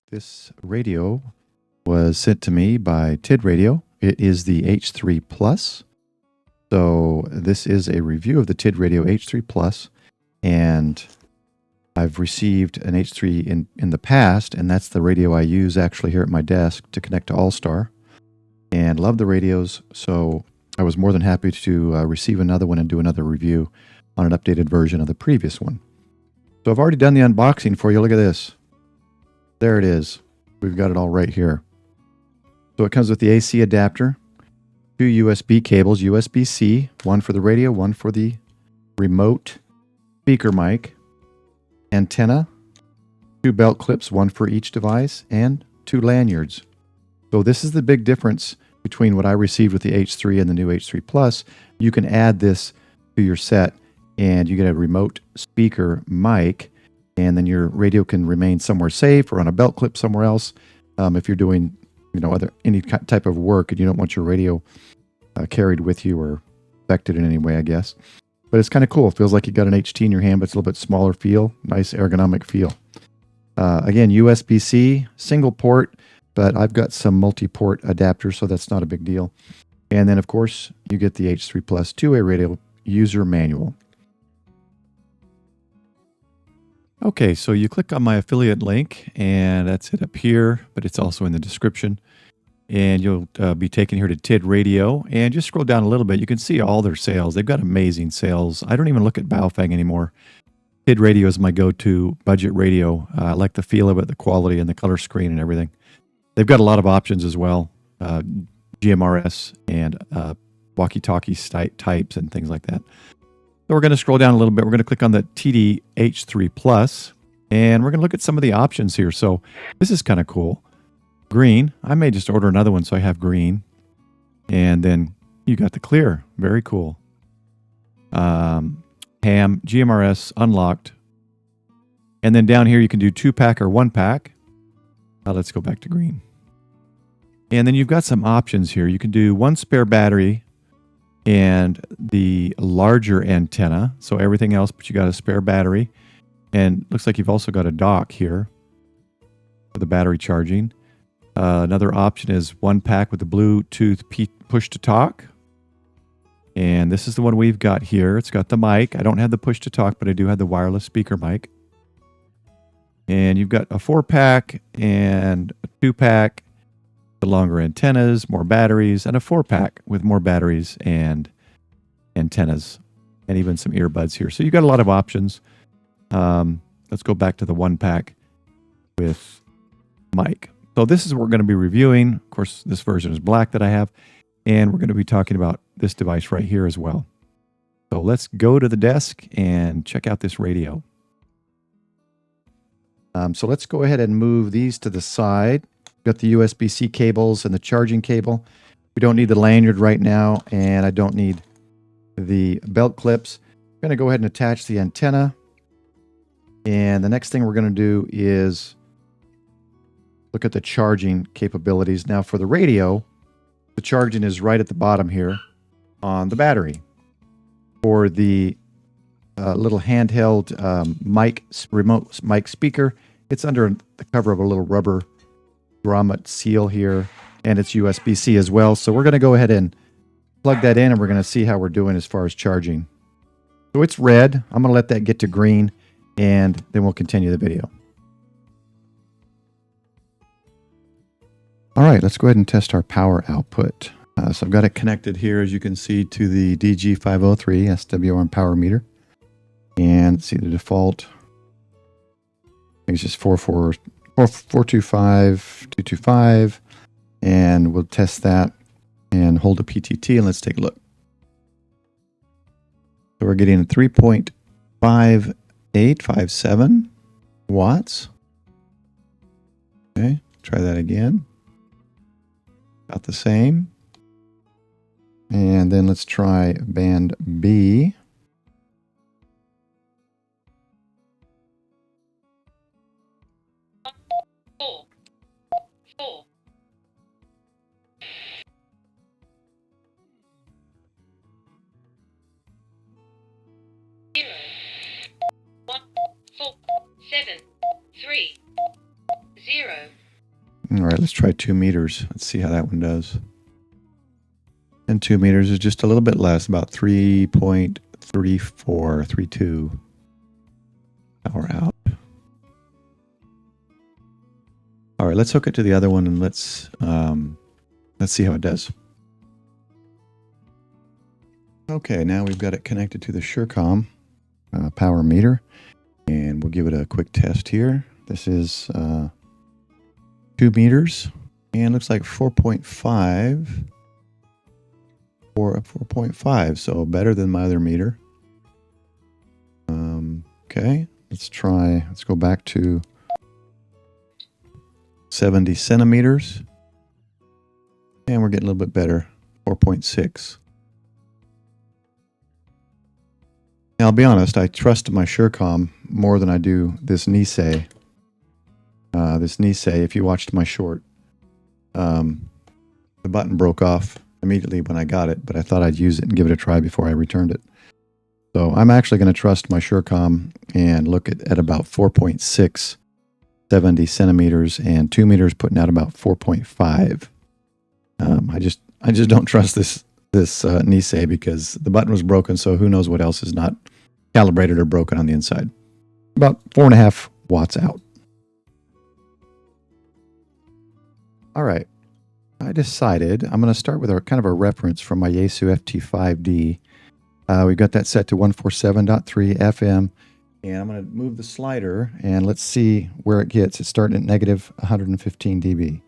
This radio was sent to me by TID Radio. It is the H3 Plus. So this is a review of the TID Radio H3 Plus, and I've received an H3 in the past, and that's the radio I use actually here at my desk to connect to All-Star, and love the radios, so I was more than happy to receive another one and do another review on an updated version of the previous one. So I've already done the unboxing for you. Look at this. There it is. We've got it all right here. So it comes with the AC adapter, 2 USB cables, USB-C, one for the radio, one for the remote speaker mic, antenna, 2 belt clips, one for each device, and 2 lanyards. So this is the big difference between what I received with the H3 and the new H3 Plus. You can add this to your set and you get a remote speaker mic, and then your radio can remain somewhere safe or on a belt clip somewhere else. If you're doing, any type of work and you don't want your radio carried with you or affected in any way, I guess. But it's kind of cool. It feels like you got an HT in your hand, but it's a little bit smaller feel, nice ergonomic feel. Again, USB-C, single port, but I've got some multi-port adapters, so that's not a big deal. And then, of course, you get the H3 Plus 2-way radio user manual. Okay, so you click on my affiliate link, and that's it up here, but it's also in the description. And you'll be taken here to TID Radio, and just scroll down a little bit. You can see all their sales. They've got amazing sales. I don't even look at Baofeng anymore. TID Radio is my go-to budget radio. I like the feel of it, the quality, and the color screen and everything. They've got a lot of options as well, GMRS and walkie-talkie types and things like that. So we're going to scroll down a little bit. We're going to click on the TD H3 Plus, and we're going to look at some of the options here. So this is kind of cool. Green. I may just order another one so I have green. And then you got the clear. Very cool. Ham, GMRS, unlocked. And then down here you can do 2-pack or 1-pack. Let's go back to green. And then you've got some options here. You can do 1 spare battery and the larger antenna. So everything else, but you got a spare battery. And looks like you've also got a dock here for the battery charging. Another option is 1-pack with the Bluetooth push-to-talk. And this is the one we've got here. It's got the mic. I don't have the push-to-talk, but I do have the wireless speaker mic. And you've got a 4-pack and a 2-pack, the longer antennas, more batteries, and a 4-pack with more batteries and antennas, and even some earbuds here. So you've got a lot of options. Let's go back to the 1-pack with mic. So this is what we're going to be reviewing. Of course, this version is black that I have, and we're going to be talking about this device right here as well. So let's go to the desk and check out this radio. So let's go ahead and move these to the side. We've got the USB-C cables and the charging cable. We don't need the lanyard right now, and I don't need the belt clips. I'm going to go ahead and attach the antenna. And the next thing we're going to do is look at the charging capabilities. Now for the radio, the charging is right at the bottom here on the battery. For the little handheld remote mic speaker, it's under the cover of a little rubber grommet seal here, and it's USB-C as well. So we're going to go ahead and plug that in, and we're going to see how we're doing as far as charging. So it's red. I'm going to let that get to green, and then we'll continue the video. All right, let's go ahead and test our power output. So I've got it connected here, as you can see, to the DG503 SWR power meter. And let's see the default. I think it's just 425, and we'll test that and hold a PTT, and let's take a look. So we're getting 3.5857 watts. Okay, try that again. About the same. And then let's try band B. Seven, three, 0. All right, let's try 2 meters. Let's see how that one does. And 2 meters is just a little bit less, about 3.3432 power out. All right, let's hook it to the other one and let's see how it does. Okay, now we've got it connected to the Surecom power meter, and we'll give it a quick test here. This is 2 meters, and looks like 4.5. 4.5, so better than my other meter. Okay, let's go back to 70 centimeters, and we're getting a little bit better, 4.6. Now, I'll be honest, I trust my Surecom more than I do this Nisei. If you watched my short, the button broke off immediately when I got it, but I thought I'd use it and give it a try before I returned it. So I'm actually going to trust my Surecom and look at about 4.6, 70 centimeters, and 2 meters putting out about 4.5. I just don't trust this Nisei because the button was broken, so who knows what else is not calibrated or broken on the inside. About 4.5 watts out. All right. I decided I'm going to start with kind of a reference from my Yaesu FT5D. We've got that set to 147.3 FM, and I'm going to move the slider, and let's see where it gets. It's starting at negative 115 dB.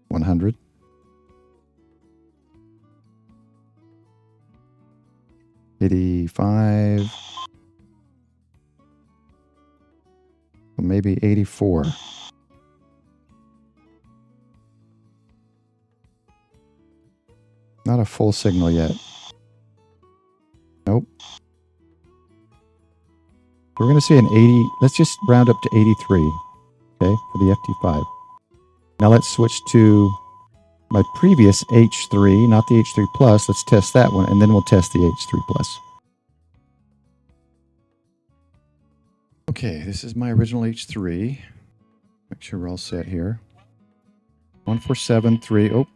100. 85. Well, maybe 84. Not a full signal yet. Nope. We're going to see an 80. Let's just round up to 83. Okay, for the FT5. Now let's switch to my previous H3, not the H3 Plus. Let's test that one, and then we'll test the H3 Plus. Okay, this is my original H3. Make sure we're all set here. 147.3. Oh,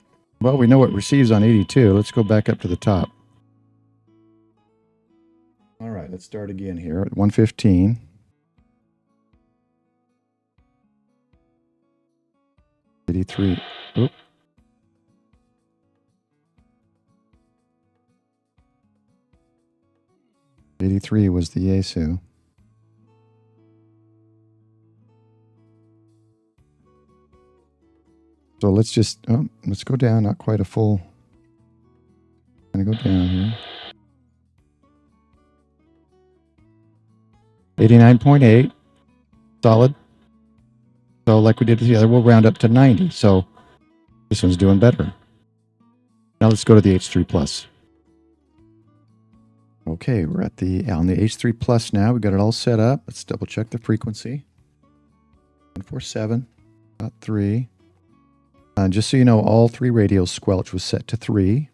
well, we know it receives on 82. Let's go back up to the top. All right, let's start again here at 115. $83. Oop. $83 was the Yaesu. So let's go down, not quite a full. I'm going to go down here. 89.8, solid. So like we did with the other, we'll round up to 90. So this one's doing better. Now let's go to the H3 Plus. Okay, we're on the H3 Plus now. We got it all set up. Let's double check the frequency. 147.3. Just so you know, all 3 radios squelch was set to 3.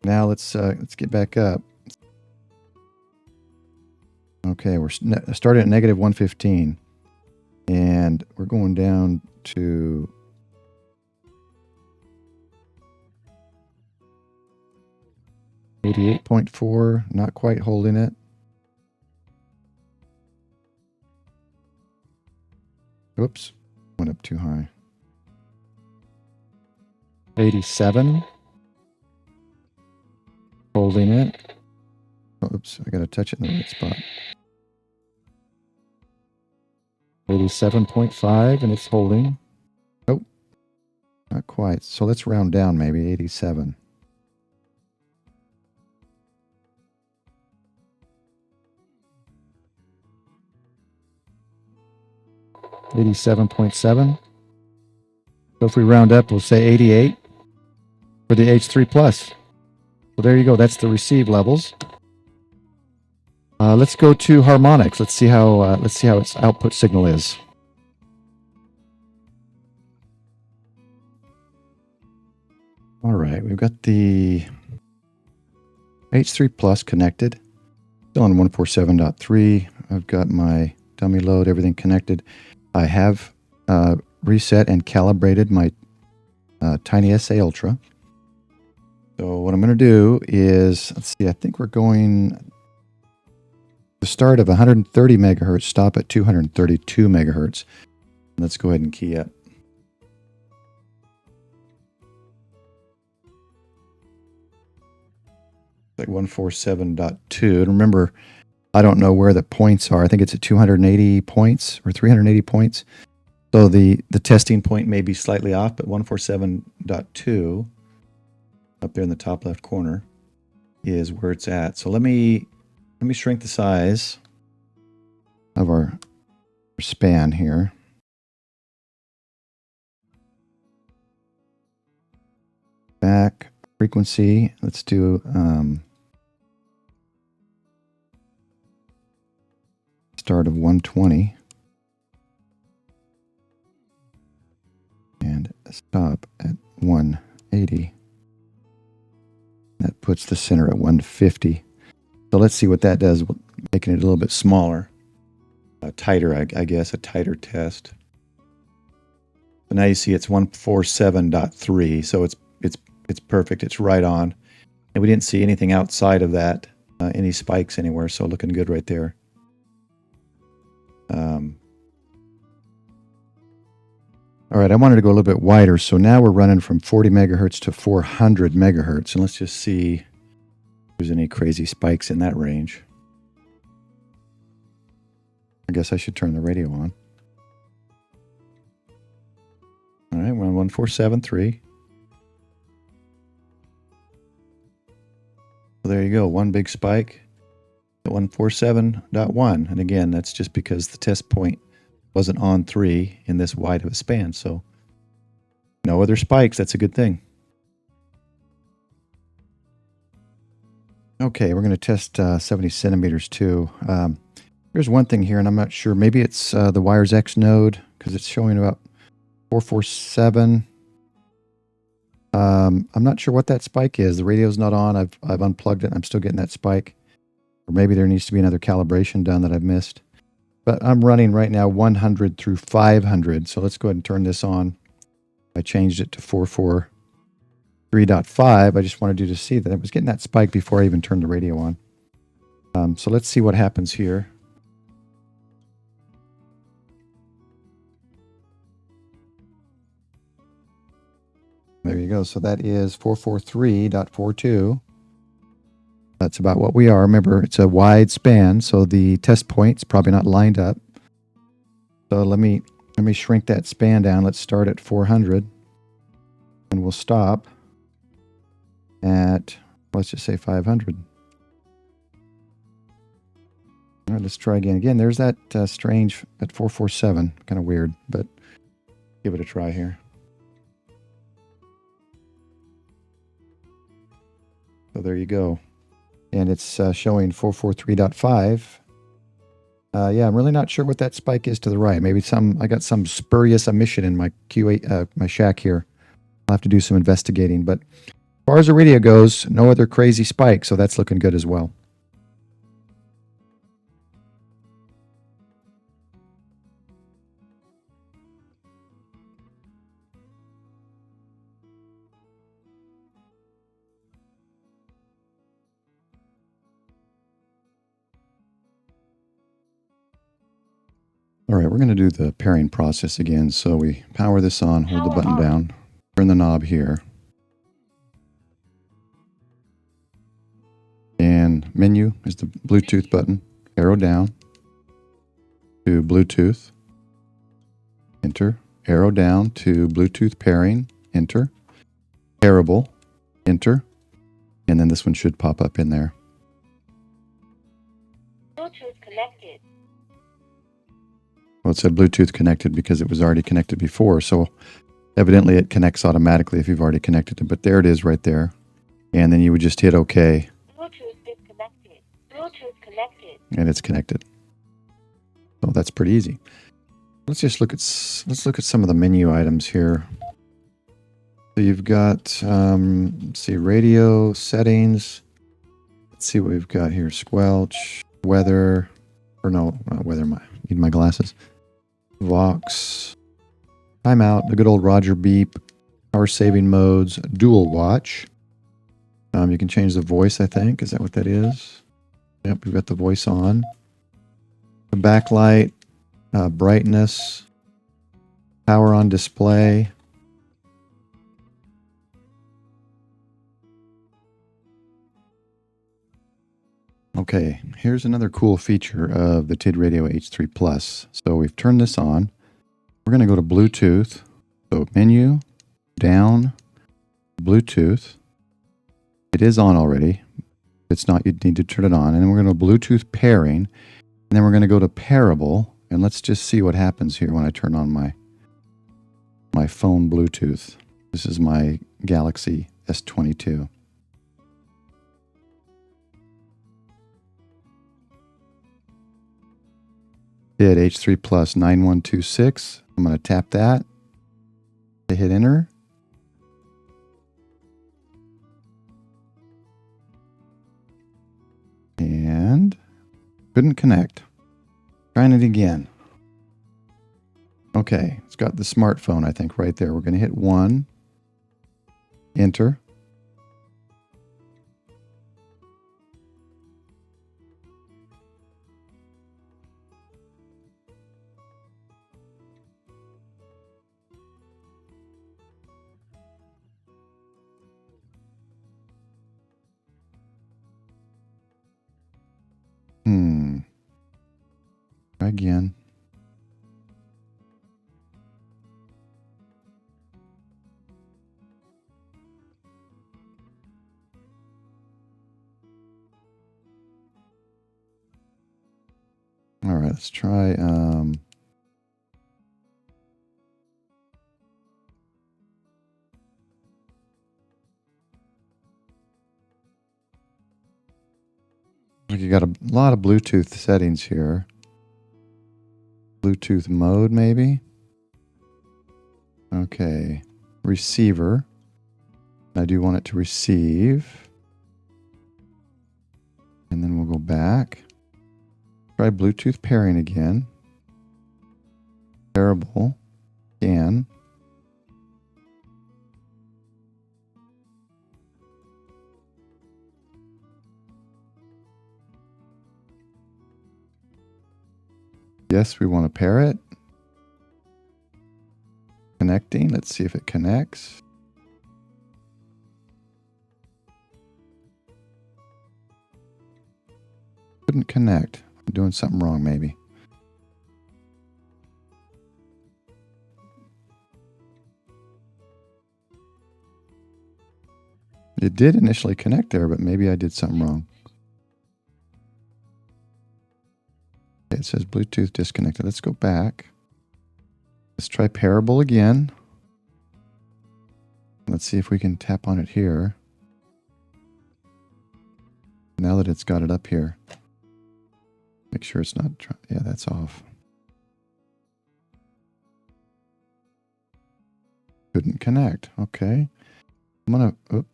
Now let's get back up. Okay, we're starting at negative 115, and we're going down to 88.4. Not quite holding it. Oops, went up too high. 87. Holding it. Oops, I got to touch it in the right spot. 87.5, and it's holding. Nope, not quite. So let's round down, maybe 87. $87.7. So if we round up, we'll say 88 for the H3 Plus. So there you go. That's the receive levels. Let's go to harmonics. Let's see how its output signal is. All right, we've got the H3 Plus connected. Still on 147.3. I've got my dummy load, everything connected. I have reset and calibrated my Tiny SA Ultra. So what I'm going to do is, let's see, I think we're going to start of 130 megahertz, stop at 232 megahertz. Let's go ahead and key up. Like 147.2. And remember, I don't know where the points are. I think it's at 280 points or 380 points. So the testing point may be slightly off, but 147.2 up there in the top left corner is where it's at. So let me shrink the size of our span here. Back frequency. Let's do start of 120 and stop at 180. That puts the center at 150. So let's see what that does, making it a little bit smaller, tighter, I guess, a tighter test. So now you see it's 147.3, so it's perfect. It's right on, and we didn't see anything outside of that, any spikes anywhere. So looking good right there. All right, I wanted to go a little bit wider, so now we're running from 40 megahertz to 400 megahertz, and let's just see if there's any crazy spikes in that range. I guess I should turn the radio on. All right, we're on 147.3. So there you go, one big spike at 147.1, and again, that's just because the test point wasn't on 3 in this wide of a span, so no other spikes. That's a good thing. Okay, we're going to test 70 centimeters too. There's one thing here, and I'm not sure. Maybe it's the Wires X node, because it's showing about 447. I'm not sure what that spike is. The radio's not on. I've unplugged it. I'm still getting that spike. Or maybe there needs to be another calibration done that I've missed. But I'm running right now 100 through 500. So let's go ahead and turn this on. I changed it to 443.5. I just wanted you to see that I was getting that spike before I even turned the radio on. So let's see what happens here. There you go. So that is 443.42. That's about what we are. Remember, it's a wide span, so the test point's probably not lined up. So let me shrink that span down. Let's start at 400, and we'll stop at, let's just say 500. All right, let's try again. Again, there's that strange at 447. Kind of weird, but give it a try here. So there you go. And it's showing 443.5. Yeah, I'm really not sure what that spike is to the right. Maybe I got some spurious emission in my Q8, my shack here. I'll have to do some investigating. But as far as the radio goes, no other crazy spike, so that's looking good as well. All right, we're going to do the pairing process again. So we power this on, hold the button down, turn the knob here. And menu is the Bluetooth button. Arrow down to Bluetooth. Enter. Arrow down to Bluetooth pairing. Enter. Pairable. Enter. And then this one should pop up in there. Bluetooth connected. Well, it said Bluetooth connected because it was already connected before. So evidently it connects automatically if you've already connected it. But there it is right there. And then you would just hit OK. Bluetooth disconnected. Bluetooth connected. And it's connected. So that's pretty easy. Let's look at some of the menu items here. So you've got let's see, radio settings. Let's see what we've got here. Squelch, weather, or no, not weather. Need my glasses. Vox, Timeout, the good old Roger beep, power saving modes, dual watch. You can change the voice, I think. Is that what that is? Yep, we've got the voice on. The backlight, brightness, power on display. Okay, here's another cool feature of the TID Radio H3 Plus. So we've turned this on. We're going to go to Bluetooth. So menu, down, Bluetooth. It is on already. If it's not, you'd need to turn it on. And then we're going to Bluetooth pairing. And then we're going to go to pairable. And let's just see what happens here when I turn on my phone Bluetooth. This is my Galaxy S22. TID H3 Plus 9126. I'm going to tap that. Hit enter. And couldn't connect. Trying it again. Okay, it's got the smartphone, I think, right there. We're going to hit 1. Enter. Try again. All right, let's try. You got a lot of Bluetooth settings here. Bluetooth mode, maybe. Okay, receiver. I do want it to receive. And then we'll go back. Try Bluetooth pairing again. Pairable. Scan. Yes, we want to pair it. Connecting. Let's see if it connects. Couldn't connect. I'm doing something wrong, maybe. It did initially connect there, but maybe I did something wrong. It says Bluetooth disconnected. Let's go back. Let's try pairable again. Let's see if we can tap on it here. Now that it's got it up here. Make sure it's not... Yeah, that's off. Couldn't connect. Okay. I'm going to...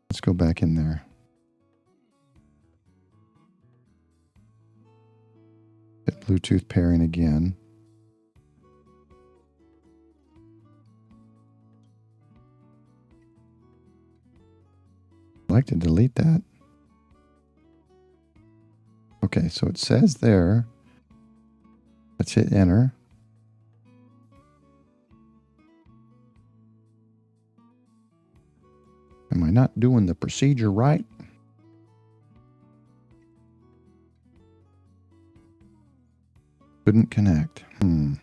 Let's go back in there. Hit Bluetooth pairing again. I'd like to delete that. Okay, so it says there. Let's hit enter. Am I not doing the procedure right? Couldn't connect. Make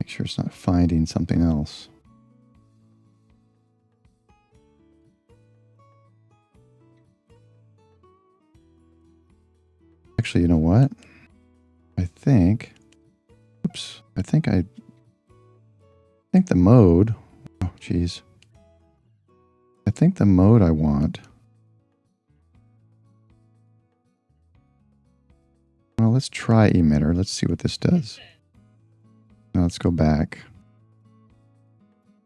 sure it's not finding something else. Actually, you know what? I think the mode, oh geez. I think the mode I want. Well, let's try emitter. Let's see what this does. Now let's go back.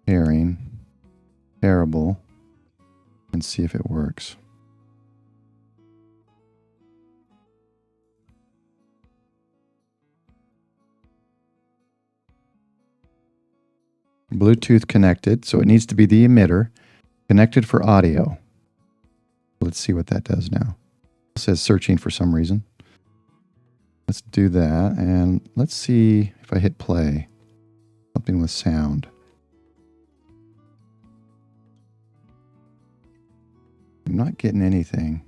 Pairing, pairable, and see if it works. Bluetooth connected, so it needs to be the emitter. Connected for audio. Let's see what that does now. It says searching for some reason. Let's do that, and let's see if I hit play. Something with sound. I'm not getting anything.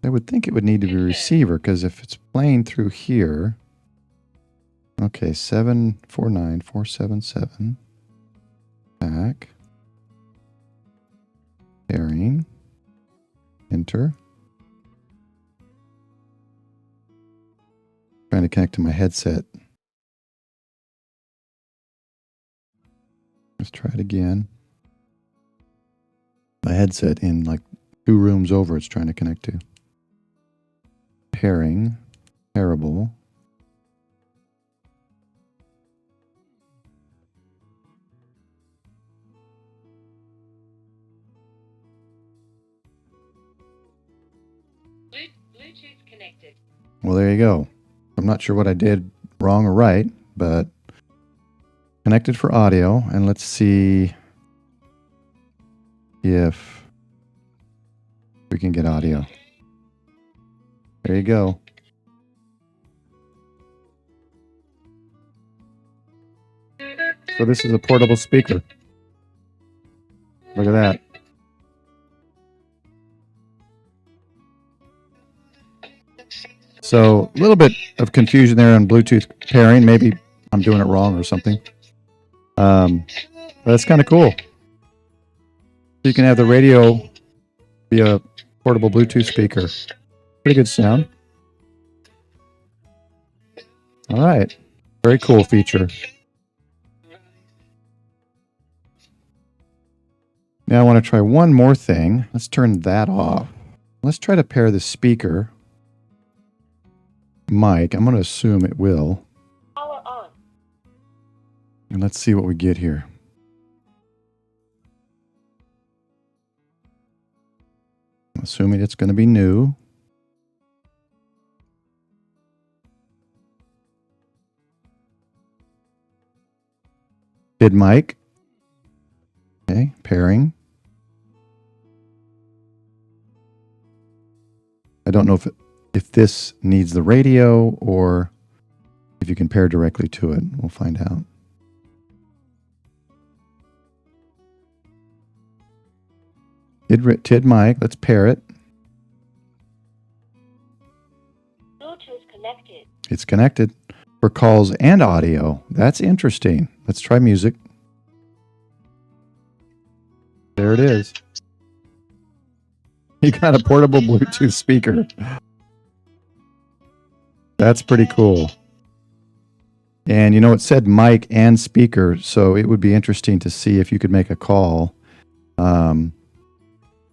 I would think it would need to be a receiver, because if it's playing through here, okay, 749477, back, pairing, enter. Trying to connect to my headset. Let's try it again. My headset in like 2 rooms over it's trying to connect to. Pairing, pairable. Bluetooth connected. Well, there you go. I'm not sure what I did wrong or right, but connected for audio, and let's see if we can get audio. There you go. So this is a portable speaker. Look at that. So a little bit of confusion there on Bluetooth pairing. Maybe I'm doing it wrong or something. But it's kind of cool. You can have the radio be a portable Bluetooth speaker. Pretty good sound. All right. Very cool feature. Now I want to try one more thing. Let's turn that off. Let's try to pair the speaker mic. I'm going to assume it will. Power on. And let's see what we get here. I'm assuming it's going to be new. TID mic. Okay, pairing. I don't know if this needs the radio or if you can pair directly to it. We'll find out. TID mic, let's pair it. Bluetooth connected. It's connected for calls and audio. That's interesting. Let's try music. There it is. You got a portable Bluetooth speaker. That's pretty cool. And you know, it said mic and speaker, so it would be interesting to see if you could make a call. Let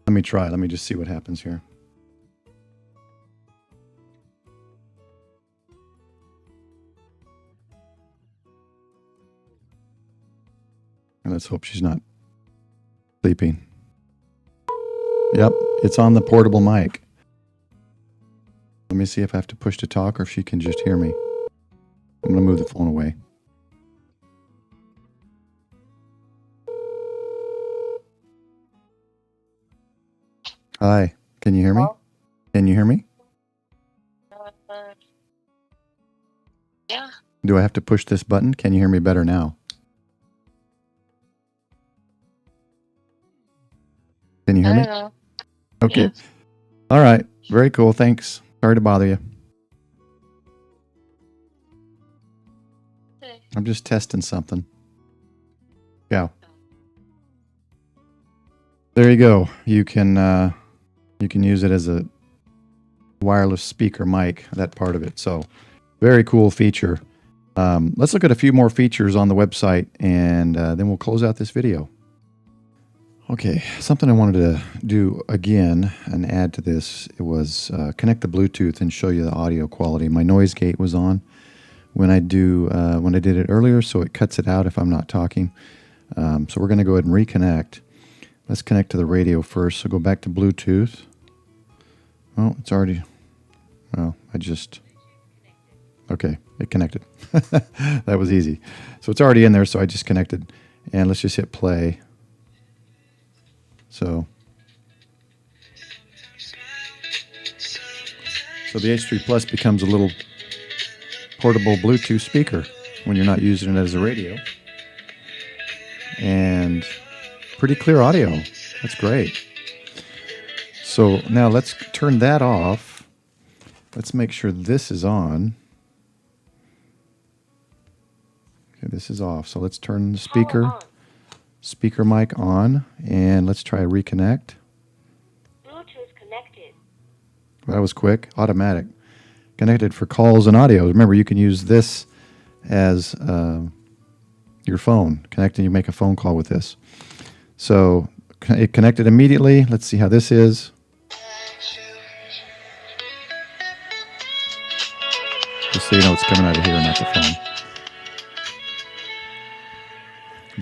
me try. Let me just see what happens here. And let's hope she's not sleeping. Yep, it's on the portable mic. Let me see if I have to push to talk or if she can just hear me. I'm going to move the phone away. Hi, can you hear me? Can you hear me? Yeah. Do I have to push this button? Can you hear me better now? Can you hear me? know. Okay. Yes. All right. Very cool. Thanks. Sorry to bother you. Okay. I'm just testing something. Yeah. There you go. You can use it as a wireless speaker mic, that part of it. So very cool feature. Let's look at a few more features on the website, and then we'll close out this video. Okay, something I wanted to do again and add to this, it was connect the Bluetooth and show you the audio quality. My noise gate was on when I did it earlier, so it cuts it out if I'm not talking. So we're going to go ahead and reconnect. Let's connect to the radio first. So go back to Bluetooth. Oh, it's already... Well, okay, it connected. That was easy. So it's already in there, so I just connected. And let's just hit play. So the H3 Plus becomes a little portable Bluetooth speaker when you're not using it as a radio. And pretty clear audio. That's great. So now let's turn that off. Let's make sure this is on. Okay, this is off. So let's turn the speaker mic on, and let's try reconnect. Bluetooth connected. That was quick. Automatic. Connected for calls and audio. Remember, you can use this as your phone. Connect and you make a phone call with this. So it connected immediately. Let's see how this is. Just so you know it's coming out of here, not the phone.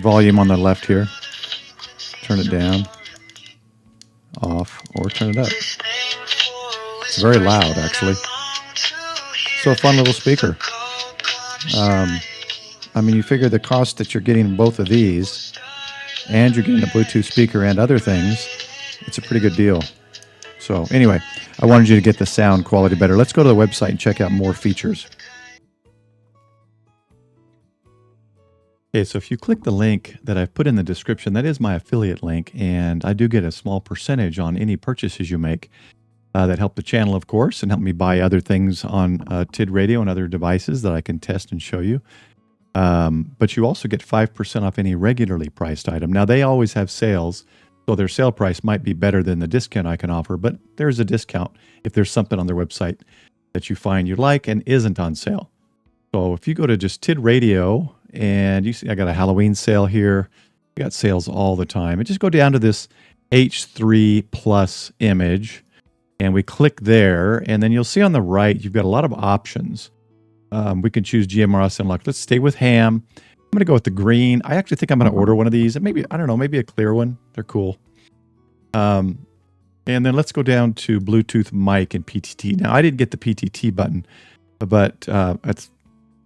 Volume on the left here. Turn it down, off, or turn it up. It's very loud, actually. So a fun little speaker. I mean, you figure the cost that you're getting both of these, and you're getting a Bluetooth speaker and other things, it's a pretty good deal. So anyway, I wanted you to get the sound quality better. Let's go to the website and check out more features. Okay, so if you click the link that I've put in the description, that is my affiliate link, and I do get a small percentage on any purchases you make that help the channel, of course, and help me buy other things on TID Radio and other devices that I can test and show you. But you also get 5% off any regularly priced item. Now, they always have sales, so their sale price might be better than the discount I can offer, but there's a discount if there's something on their website that you find you like and isn't on sale. So if you go to just TID Radio, and you see I got a Halloween sale here. We got sales all the time. And just go down to this H3 Plus image, and we click there, and then you'll see on the right, you've got a lot of options. We can choose GMRS and lock. Let's stay with ham. I'm going to go with the green. I actually think I'm going to order one of these. And maybe, I don't know, maybe a clear one. They're cool. And then let's go down to Bluetooth mic and PTT. Now, I didn't get the PTT button, but that's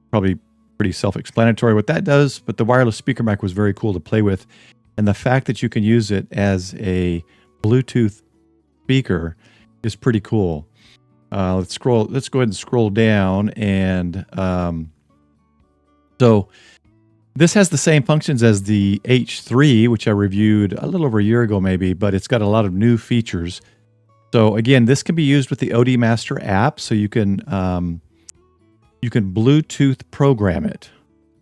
probably pretty self-explanatory what that does, but the wireless speaker mic was very cool to play with. And the fact that you can use it as a Bluetooth speaker is pretty cool. Let's go ahead and scroll down, and so this has the same functions as the H3, which I reviewed a little over a year ago maybe, but it's got a lot of new features. So again, this can be used with the OD Master app, so you can Bluetooth program it,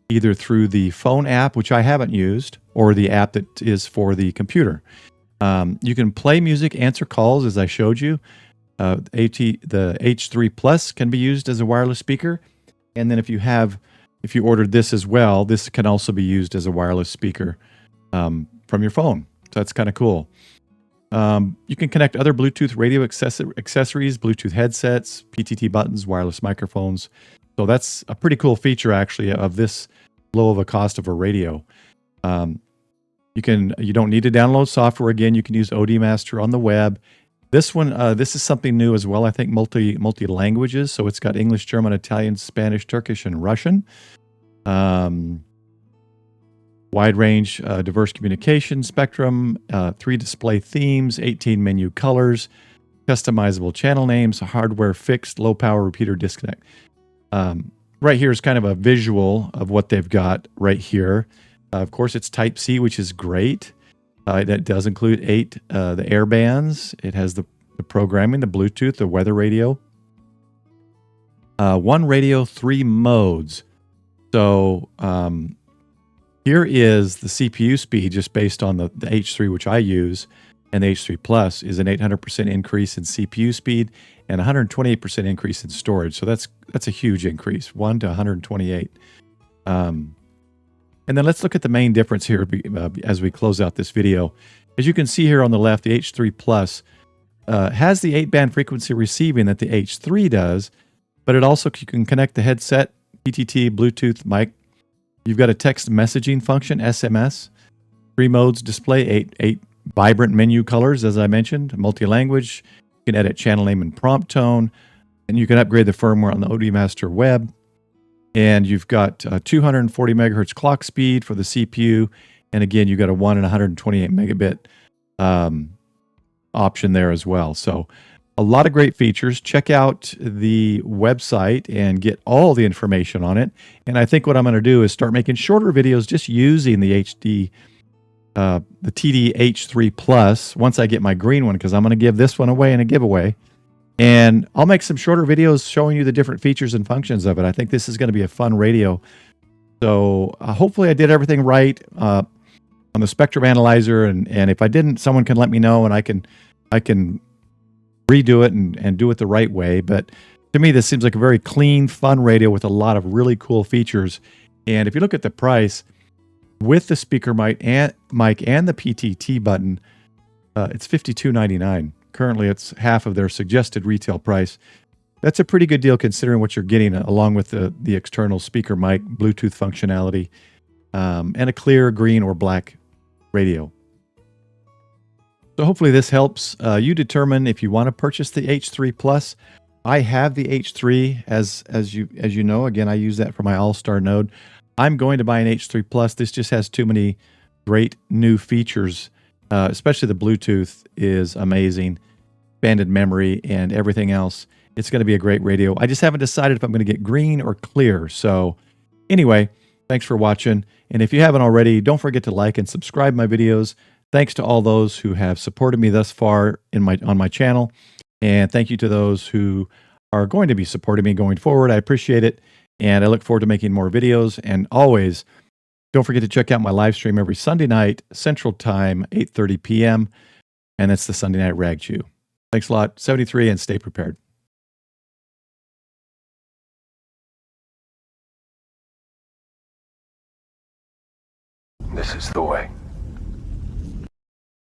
either through the phone app, which I haven't used, or the app that is for the computer. You can play music, answer calls, as I showed you. The H3 Plus can be used as a wireless speaker. And then if you ordered this as well, this can also be used as a wireless speaker from your phone. So that's kind of cool. You can connect other Bluetooth radio accessories, Bluetooth headsets, PTT buttons, wireless microphones. So that's a pretty cool feature, actually, of this low of a cost of a radio. You don't need to download software. Again, you can use OD Master on the web. This one, this is something new as well. I think multi languages. So it's got English, German, Italian, Spanish, Turkish, and Russian. Wide range, diverse communication spectrum, 3 display themes, 18 menu colors, customizable channel names, hardware fixed, low power repeater disconnect. Right here is kind of a visual of what they've got right here. Of course, it's Type-C, which is great. That does include the air bands. It has the programming, the Bluetooth, the weather radio. 1 radio, 3 modes. So here is the CPU speed just based on the H3, which I use. And the H3 Plus is an 800% increase in CPU speed and 128% increase in storage. So that's a huge increase, 1 to 128. And then let's look at the main difference here as we close out this video. As you can see here on the left, the H3 Plus has the 8-band frequency receiving that the H3 does, but it also, you can connect the headset, PTT, Bluetooth, mic. You've got a text messaging function, SMS, 3 modes display, 8 vibrant menu colors, as I mentioned, multi-language. You can edit channel name and prompt tone, and you can upgrade the firmware on the OD Master Web. And you've got 240 megahertz clock speed for the CPU. And again, you've got a 1 and 128 megabit option there as well. So a lot of great features. Check out the website and get all the information on it. And I think what I'm going to do is start making shorter videos just using the TD H3 Plus once I get my green one, because I'm going to give this one away in a giveaway. And I'll make some shorter videos showing you the different features and functions of it. I think this is going to be a fun radio. So hopefully I did everything right on the spectrum analyzer. And if I didn't, someone can let me know, and I can redo it and do it the right way. But to me, this seems like a very clean, fun radio with a lot of really cool features. And if you look at the price, with the speaker mic and the PTT button, it's $52.99. Currently, it's half of their suggested retail price. That's a pretty good deal considering what you're getting, along with the external speaker mic, Bluetooth functionality, and a clear green or black radio. So hopefully this helps you determine if you want to purchase the H3 Plus. I have the H3, as you know. Again, I use that for my All-Star node. I'm going to buy an H3 Plus. This just has too many great new features. Especially the Bluetooth is amazing, banded memory, and everything else. It's going to be a great radio. I just haven't decided if I'm going to get green or clear. So anyway, thanks for watching. And if you haven't already, don't forget to like and subscribe my videos. Thanks to all those who have supported me thus far on my channel. And thank you to those who are going to be supporting me going forward. I appreciate it. And I look forward to making more videos. And always, don't forget to check out my live stream every Sunday night, Central Time, 8:30 p.m. And that's the Sunday Night Rag Chew. Thanks a lot. 73, and stay prepared. This is the way.